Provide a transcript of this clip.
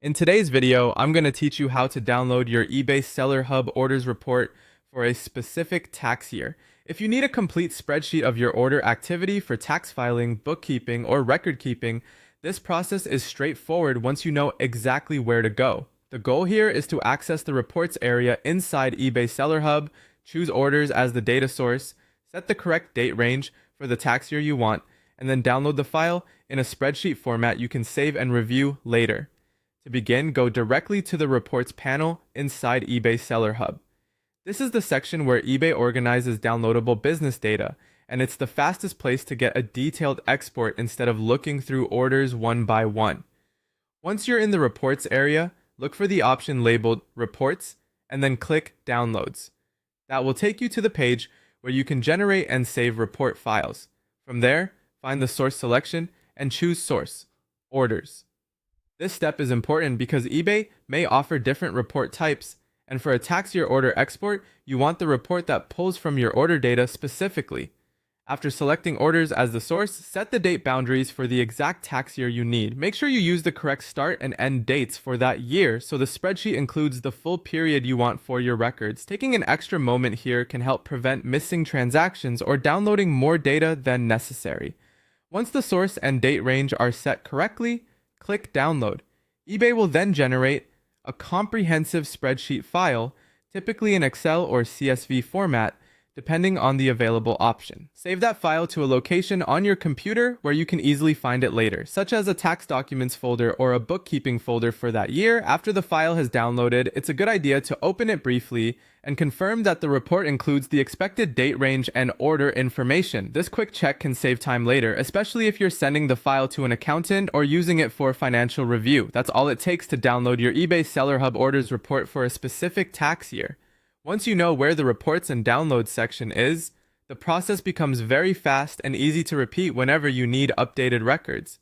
In today's video, I'm going to teach you how to download your eBay Seller Hub orders report for a specific tax year. If you need a complete spreadsheet of your order activity for tax filing, bookkeeping, or record keeping, this process is straightforward once you know exactly where to go. The goal here is to access the reports area inside eBay Seller Hub, choose orders as the data source, set the correct date range for the tax year you want, and then download the file in a spreadsheet format you can save and review later. To begin, go directly to the Reports panel inside eBay Seller Hub. This is the section where eBay organizes downloadable business data, and it's the fastest place to get a detailed export instead of looking through orders one by one. Once you're in the Reports area, look for the option labeled Reports, and then click Downloads. That will take you to the page where you can generate and save report files. From there, find the source selection and choose Source, Orders. This step is important because eBay may offer different report types, and for a tax year order export, you want the report that pulls from your order data specifically. After selecting orders as the source, set the date boundaries for the exact tax year you need. Make sure you use the correct start and end dates for that year so the spreadsheet includes the full period you want for your records. Taking an extra moment here can help prevent missing transactions or downloading more data than necessary. Once the source and date range are set correctly, click Download. eBay will then generate a comprehensive spreadsheet file, typically in Excel or CSV format, depending on the available option. Save that file to a location on your computer where you can easily find it later, such as a tax documents folder or a bookkeeping folder for that year. After the file has downloaded, it's a good idea to open it briefly and confirm that the report includes the expected date range and order information. This quick check can save time later, especially if you're sending the file to an accountant or using it for financial review. That's all it takes to download your eBay Seller Hub orders report for a specific tax year. Once you know where the reports and downloads section is, the process becomes very fast and easy to repeat whenever you need updated records.